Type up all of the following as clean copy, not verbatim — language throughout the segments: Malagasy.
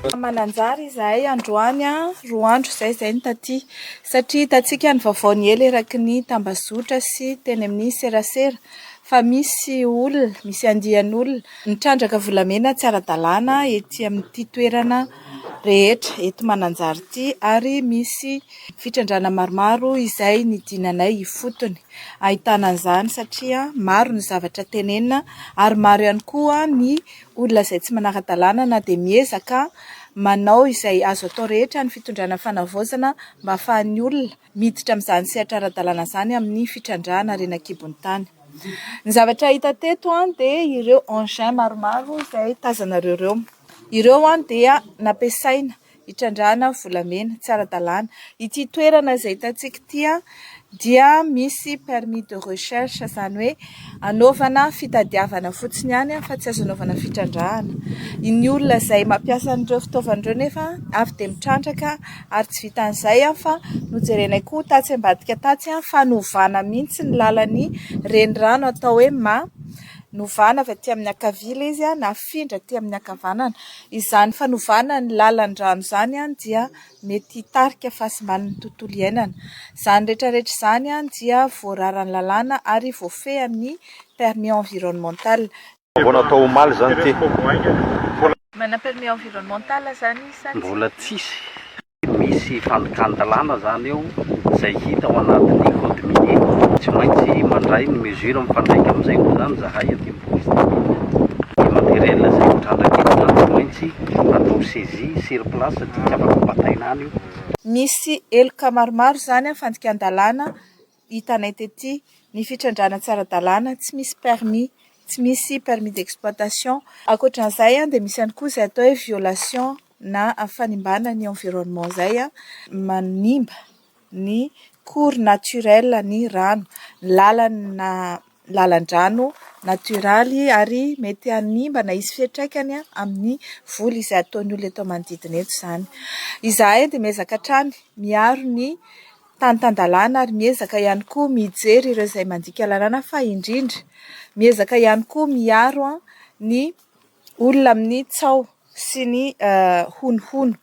Mananjary izahay androany roa andro zay ny taty satria hitantsika ny vaovaony ela eraky ny tambazotra sy teny amin'ny serasera fa misy olona misy andian'olona nitrandraka volamena tsy ara-dalàna ety amin'ity toerana rehetra eto Mananjary ity ary misy fitrandrana maromaro izay nidinanay hifotony. Ahitana an'izany satria maro ny zavatra tenenina ary maro ihany koa ny olona izay tsy manara-dalàna na dia miezaka manao izay azo atao rehetra ny fitondrana fanavaozana mba ahafahan'ny olona miditra amin'izany sehatra ara-dalàna izany amin'ny fitrandrana renakibon'ny tany. Ny zavatra hita teto dia ireo engins maromaro izay tazanareo ireo. Ireo dia nampiasaina hitrandrana volamena tsy ara-dalàna. Ity toerana izay hitantsika ity dia misy permis de recherche izany hoe anaovana fitadiavana fotsiny ihany fa tsy azo anaovana fitrandrahana. Ny olona izay mampiasa an'ireo fitaovan'ireo nefa avy dia mitrandraka ary tsy vitan'izay fa nojerenay koa tatsy ambadika tatsy fa novana mihitsy ny lalan'ny renirano atao hoe novana avy aty amin'ny ankavia izy nafindra aty amin'ny ankavanana. Izany fanovana ny lalan-drano izany dia mety hitarika fahasimban'ny tontolo iainana. Izany rehetrarehetra izany dia voararan'ny lalàna ary voafehan'ny permis environnemental. Natao omaly zany ty. Mana permis environnemental zany mbola tsisy. Misy fandokàn-dalàna zany eo izay hita ao anatin'ny code minier. Tsy maintsy mandray ny mesure mifandraika amin'izay koa zany zahay aty amin'ny materiel izay mitrandraka eto zany tsy maintsy atao saisie sur place satria tsy afaka bataina any io. Misy eloka maromaro zany fandokan-dalàna hitanay tety ny fitrandrana tsy ara-dalàna tsy misy permis. Tsy misy permis d'exploitation. Ankoatran'izay dia misy ihany koa izay atao hoe violation na fanimbana ny environnement izay manimba ny cours naturel ny rano, lalan-drano natioraly ary mety hanimba na hisy fiantraikany amin'ny voly izay ataon'ny olona eto manodidina eto izany. Izahay dia miezaka hatrany miaro ny tany-tan-dalàna ary miezaka ihany koa mijery ireo izay mandika lalàna fa indrindra miezaka ihany koa miaro ny olona amin'ny tsao sy ny honohono.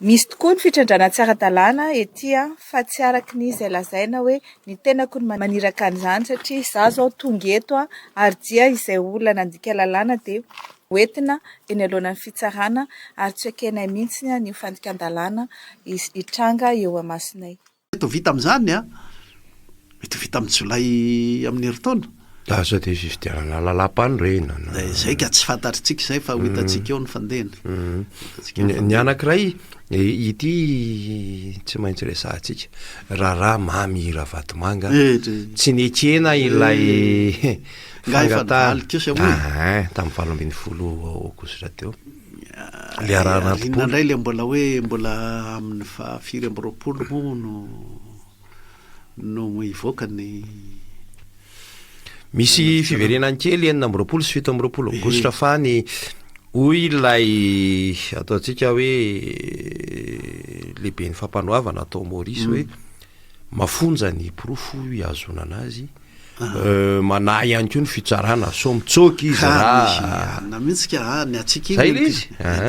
Misy tokoa ny fitrandrana tsy ara-dalàna ety fa tsy araky ny izay lazaina hoe ny tenako ny maniraka an'izany satria izaho zao tonga eto ary dia izay olona nandika lalàna dia hoentina eny alohan'ny fitsarana ary tsy ekenay mihitsy ny fandikan-dalàna hitranga eo amasinay. Mety vita amin'izany mety vita amin'ny jolay amin'ny heritaona. Lasa dia fifidianana lalam-panorena. Izay ka tsy fantatritsika izay fa ho hitantsika eo ny fandehana. Ny anankiray ity tsy maintsy resahantsika raharaha mamy ravatomanga tsy nekena ilay fangatahana tamin'ny 20 aogositra teo. Le arina indray le mbola amin'ny 24 moa no ivoaka ny misy fiverenany kely 19 sy 17 aogositra fa ny hoy ilay ataontsika hoe lehibe ny fampanoavana atao Maurice hoe mafonja ny porofo ihazonana azy manahy ihany koa ny fitsarana so mitsoky izy raha na mihitsy ka ny atsika iny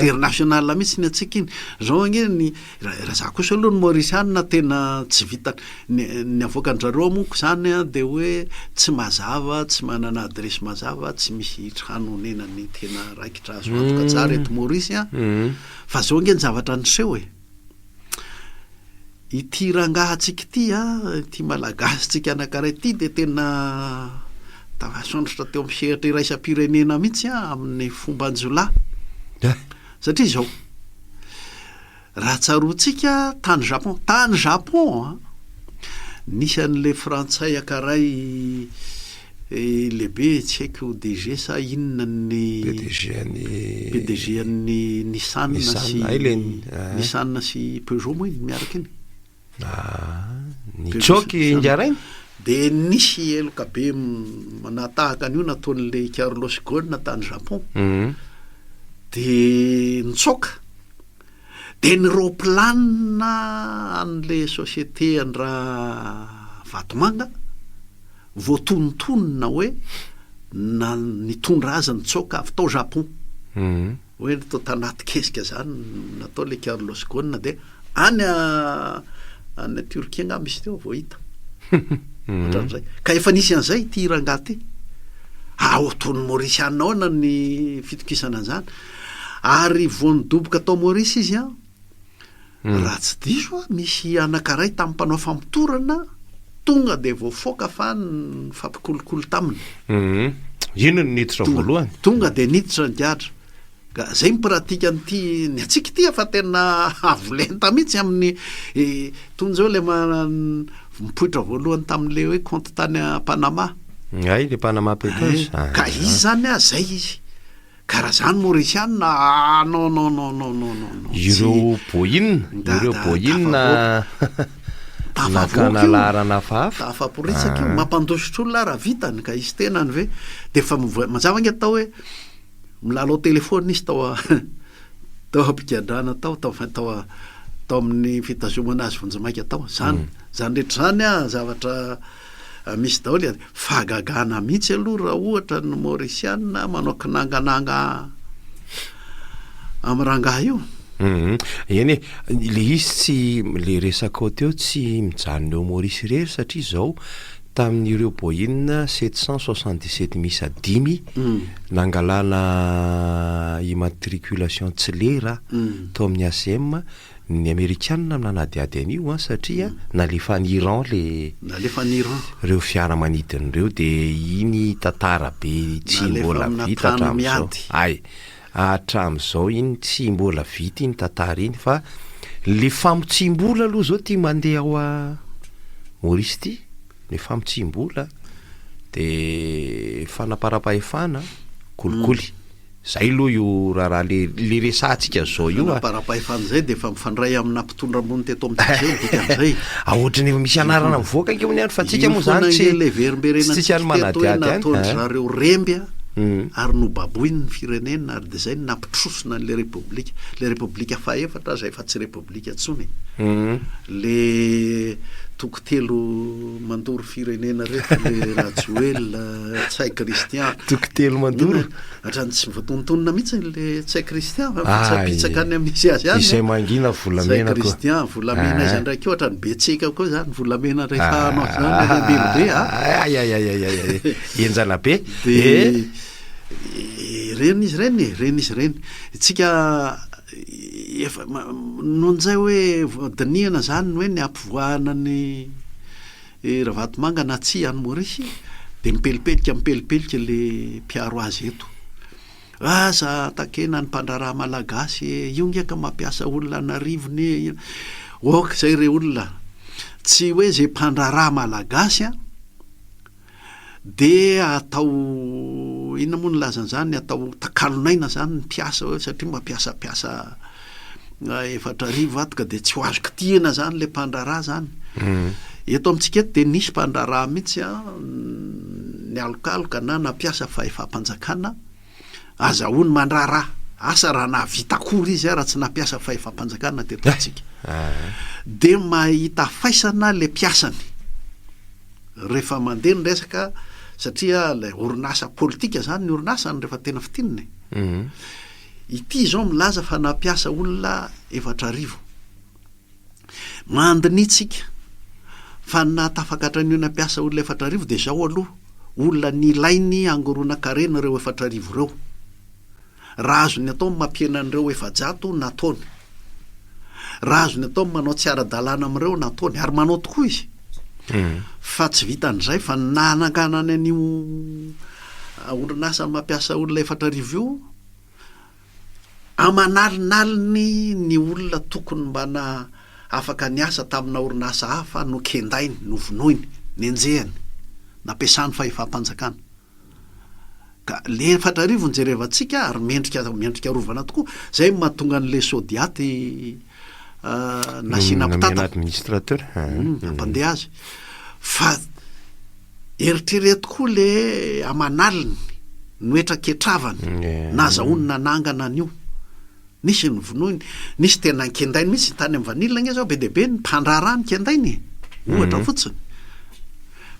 international mihitsy ny atsika iny zao angeny raha za kosa aloha ny Maurisiana tena tsy vita ny avoakan-drareo monko zany dia hoe tsy mazava tsy manana adresy mazava tsy misy trano nenany tena raikitra azo antoka tsara eto Maurice fa zao angeny zavatra niseho ity rangahantsika ity malagasitsika anankiray ity dia tena tafasondratra teo amin'ny sehatra iraisam-pirenena mihitsy amin'ny fomban-jolay satria zao raha tsaroantsika tany Japon nisy an'le frantsay ankaray lehibe tsy haiko DG sa inona ny PDG an'ny Nissan sy Peugeot moa iny miaraka iny ny tsoky injarainy dia nisy eloka be manatahaka an'io nataon'le Carlos Ghosn tany Japon dia nitsoka dia ny roplanina an'le société an'raha vatomanga voatonontonona hoe nitondra azy nitsoka avy tao Japon hoe natao tanaty kesika zany natao le Carlos Ghosn de any Turquie nga misy teo vao hita ohatran'izay ka efa nisy an'izay ty rangaty tony Mauritiana ao na ny fitokisana an'izany ary voanidoboka tao Maurice izy raha tsy diso misy anankiray tamin'ny mpanao fampitorana tonga de voafoaka fa ny fampikolokolo taminy ino ny niditra voalohany tonga de niditra ny giatra ka zay mipratika an'ity ny atsika ty fa tena avolenta mihitsy amin'ny tonjao le mipoitra voalohany tamin'le hoe compte tany a Panama ay le Panama Papers ka izy zany zay izy karaha zany Mauritiana non ireo boina nakanalarana tafaporitsaka io mampandositra olona raha vitany ka izy tenany ve de fa mazava nge atao hoe milalao telefona izy tao ampigadrana tao amin'ny fitazomana azy vonjamaika tao zany rehetra zany zavatra misy daholy fahagagana mihitsy aloha raha ohatra ny Mauritiana manao kinangananga amin'ny rangaha io eny le izy tsy le resaka teo tsy mijanona eo Maurice irery satria zao tamin'ireo Boeing 777 misy 10 nangalana immatriculation tsy lera tao amin'ny ACM ny Amerikanina nanadiady an'io satria nalefany Iran reo fiaramanidin'ireo de iny tantara be tsy mbola vita hatramin'izao hatramin'izao iny tsy mbola vita iny tantara iny fa le famotsimbola aloha zao ty mandeha ao a Maurice ty le famotsimbola de fanaparam-pahefana kolikoly zay aloha io raha le resantsika zao io fanaparam-pahefana zay de fa mifandray amina mpitondra ambony teto amin'izay dikan'izay ohatrany efa misy anarana mivoaka nke any fa tsika moa zany tsy le verimberena tsika ny manadiady any zareo remby ary no baboiny ny firenena ary de zay nampitrosona le republika faefatra zay fa tsy republika tsony le tokotelo mandoro firenena rehetra le Rajoel Tsay Christian tokotelo mandoro hatrany tsy voatontonona mihitsy le Tsay Christian fitsapitsaka any amin'izy azy any izay mangina volamena Tsay Christian volamena izy andraiky ohatrany betsika koa zany volamena rehefa anao zany belobe enjana be de reny izy reny tsika efa nonjay hoe dinihana zany hoe ny ampivoahana ny ravatomanga na tsy any Maurice de mipelipelika le mpiaro azy eto za takena ny mpandraraha malagasy io ngeka mampiasa olona narivony ok zay re olona tsy hoe zay mpandraraha malagasy de atao inona moa ny lazan'izany atao takalonaina zany ny mpiasa hoe satria mampiasa efatra rivo atoka de tsy ho azo kitihana zany le mpandraraha zany eto amintsika eto de nisy mpandraraha mihitsy ny alokaloka na nampiasa fahefam-panjakana azahoany mandraraha asa raha nahavita akory izy raha tsy nampiasa fahefam-panjakana teto amintsika de mahita faisana le mpiasany rehefa mandeha ny resaka satria le orinasa politika zany ny orinasany rehefa tena fitininy ity zao milaza fa nampiasa olona 4,000 mandinitsika fa natafakatra ny nampiasa olona 4,000 de zao aloha olona nilainy angorona-karena reo 4,000 reo raha azony atao mampiena an'ireo 700 nataony raha azony atao manao tsy ara-dalàna amin'ireo nataony ary manao tokoa izy fa tsy vitan'izay fa nananganany an'io orinasa mampiasa olona 4,000 io amanalinaliny ny olona tokony mbana afaka niasa tamina orinasa hafa no kendainy no vonoiny nenjehany nampiasany fahefam-panjakana ka le 4,000 njerevantsika ary mendrika rovana tokoa zay mahatonga an'le sodiaty nasina pitata administrateur ampandeha azy fa eritrereto koa le amanaliny noetra ketravany nazahoany nanangana an'io nisy ny vonoiny nisy tena nkendainy mihitsy tany amin'ny vanila nge zao be deabe ny mpandraraha ny kendainy ohatra fotsiny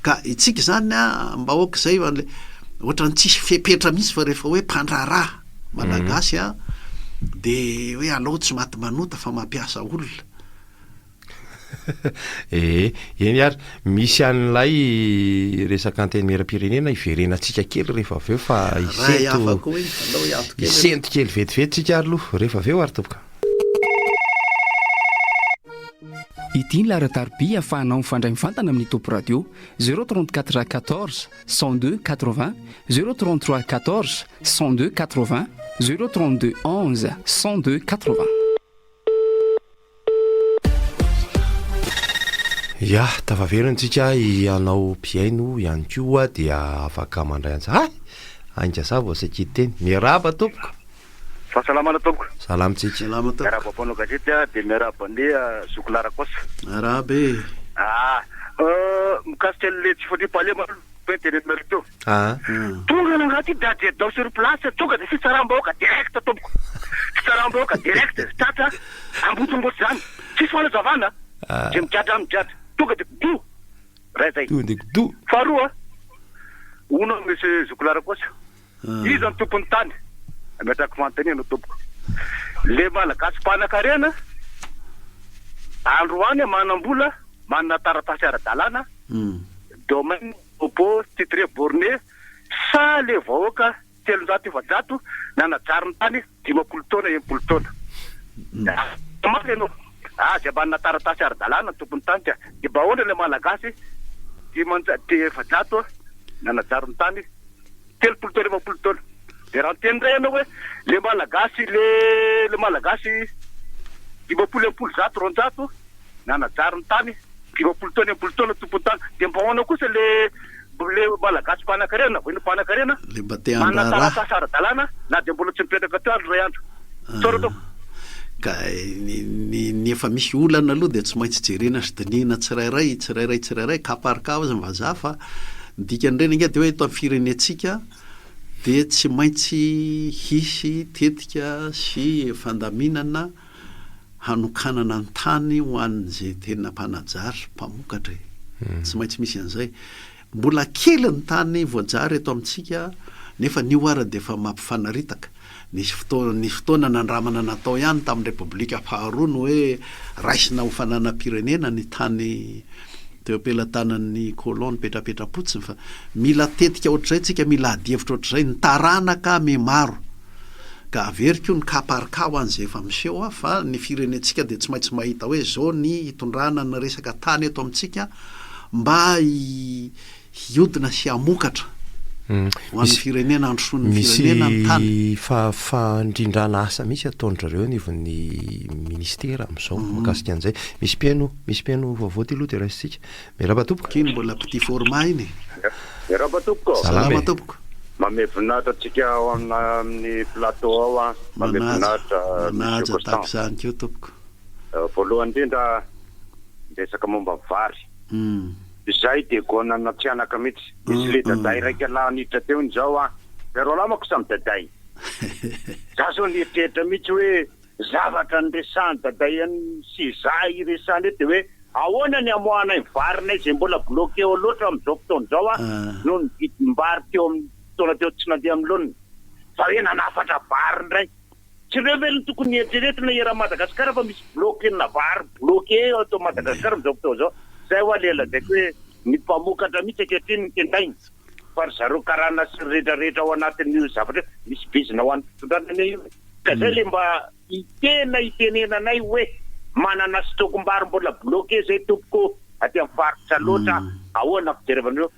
ka itsika zany mba oka zay ohatrany tsisy fepetra mihitsy fa rehefa hoe mpandraraha malagasy de hoe alao tsy maty manota fa mampiasa olona eny ary misy an'lay resaka antenimieram-pirenena iverenantsika kely rehefa aveo fa isento kely vetivety tsika ary loha rehefa aveo ary tompoka ity ny laharan-tarobia ahafahanao mifandray mivantana amin'ny topo radio 034 14 102 80 033 14 102 80 032 11 102 80. Ya tafaverontsika ianao piaino ihany koa dia afaka mandray antsika anka savo sekiteny miaraba tompoko fahasalamana tompoko salamtsika salama tompoko miaraba panao gazeta de miaraba ndeha sokolara kosa arabe mikasika le tsy fotry palema internet marito ah tonga nangaty date dao sur place tonga de fitsaram-bahoaka direct tompoko fitsaram-bahoaka direct tratra ambotombotsy zany tsisy fanazavana de midratra midratra tonga de do ray zay tonga de do faharoa ono monsieur zokolara kosa izy ny tompony tany ametraka fanontaniana tompoko le malagasy mpanan-karena androany manam-bola manana taratasy ara-dalàna domaine opo titre borné sa le vahoaka 300 nanajariny tany 50 taona 80 taona maty ianao zay manana taratasy ara-dalàna tompony tany ka de mba ahoana le malagasy 700 nanajariny tany 30 taona 50 taona de raha teny ray ianao hoe le malagasy le malagasy 50 nanajariny tany 50 taona 80 taona tompony tany de mba ahoana kosa le malagasy mpanan-karena voiny mpanan-karena le mba te manana andraraha taratasy ara-dalàna na de mbola tsy mipetraka teo andro ray andro tsara toko ka ny efa misy olana aloha de tsy maintsy jerena sy dinina tsirairay kaparikao azy vazaha fa dikan'ireny inga de hoe eto amin'ny firenetsika de tsy maintsy hisy tetika sy fandaminana hanokanana ny tany ho an'izay tena mpanajary mpamokatra tsy maintsy misy an'izay mbola kely ny tany voajary eto amintsika nefa ny oara de efa mampifanaritaka nisy fotoana nandramana natao ihany tamin'ny repoblika faharoa no hoe raisina ho fananam-pirenena ny tany teo ampelantanan'ny kolona petrapetrapotsiny fa mila tetika ohatr'izay tsika mila adihevitra ohatr'izay ny taranaka me maro ka averiko ny kaparikao an'izay efa miseho fa ny firenetsika de tsy maintsy mahita hoe zao ny hitondrana ny resaka tany eto amintsika mba hiodina sy hamokatra ho an'ny firenena androson'ny firenena ny tany fandrindrana asa misy ataondrareo nivon'ny ministera am'izao makasika an'izay misy piaino vaovao ty aloha de raisitsika miaraba tompoko kiny mbola petit format iny miaraba tompoko salama tompoko mame voninahitra atsika ao amin'ny plateau ao mame voninahitra manaja tako zany keo tompoko voalohany indrindra resaka momba vary izay de gona natsianaka mihitsy misy le daday raika laha niditra teo ny zao pero lamako samy daday za zao nietrehitra mihitsy hoe zavatra ny resany daday sy za iresany de hoe ahoana ny amoana ny varinay zay mbola bloqué eo loatra am'izao fotoana zao no ny vidim-bary teo amin'ny fotoana teo tsy nandeha amin'ny loniny fa hoe nanafatra vary ndray tsy reo ve ny tokony eritreretina era Madagasikara fa misy bloqué na vary bloqué atao Madagasikara am'izao fotoana zao zay ho alela zay hoe ny mpamokatra mihitsy akehitriny ny tendainy fa ry zareo karana sy rehetrarehetra ao anatin'io zavatra misy bizina ho an'ny fitondranana io ka zay le mba itenenanay hoe manana stokom-bary mbola bloqué zay tompoko aty amin'ny faritra loatra ahoana fijerevan'ireo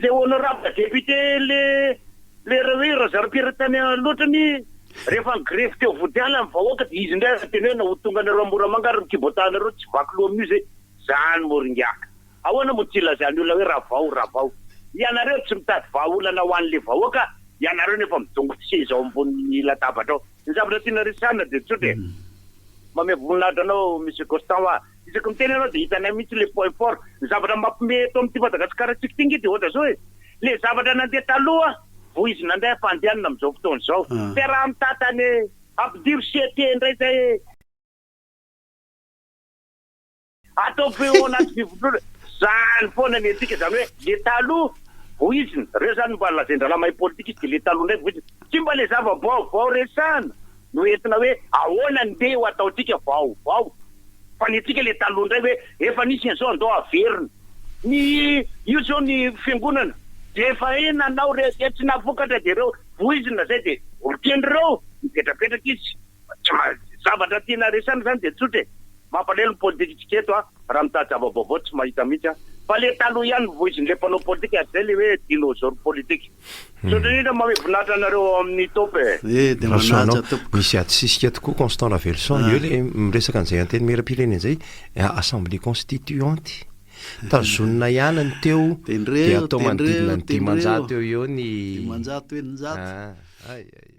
le honorable député le rewira zareo-piratany loatrany rehefa ny grefy teo vodiala amin'ny vahoaka de izy ndray teny hoe na ho tonga nareo Moramangaro ny kibotanareo tsy vaky loha amin'io zay zany moringaka ahoana mo tsy ilazany olona hoe ravao ianareo tsy mitady vahaolana ho an'le vahoaka ianareo nefa midongotra seza ao ambony latabatra ao ny zavatra tiana resana de tsotra mame voninahitra anao monsieur Constant isaky miteny anao de hitanay mihitsy le point fort ny zavatra mampime eto amin'ity Madagasikara tsika ty ngy de ohatra zao hoe le zavatra nandeha taloha vo izy nandray fandehanana am'izao fotoana zao te raha mitatany ampidiry siete ndray zay atao be ao anaty vivotrona zany foana ny atsika zany hoe le taloha vo iziny reo zany mba lazendra lamay politika izy de le taloha ndray vo iziny tsy mba le zava-baovao resana no entina hoe ahoana nde ho ataotsika vaovao fa ny atsika le taloha indray hoe efa nisy an'izao andao averina ny io zao ny fiangonana de efa nanao tsy navokatra de reo voizina zay de olokendreo mipetrapetraka izy zavatra tiana resana zany de tsotra mampalelo ny politika eto raha mitady zava-baovao tsy mahita mihitsy fa le taloha ihany voiziny le mpanao politika zay le hoe dinosaure politika tsotra indrindra mahe voninahitra anareo amin'ny topy de manaja tompoko misy atsisika tokoa Constant Laverson eo le miresaka an'izay anteny miaram-pirenena zay assemblée constituante tazonina ihany ny teo de atao manodidina ny dimanjato eo eo ny dimanjato eninjato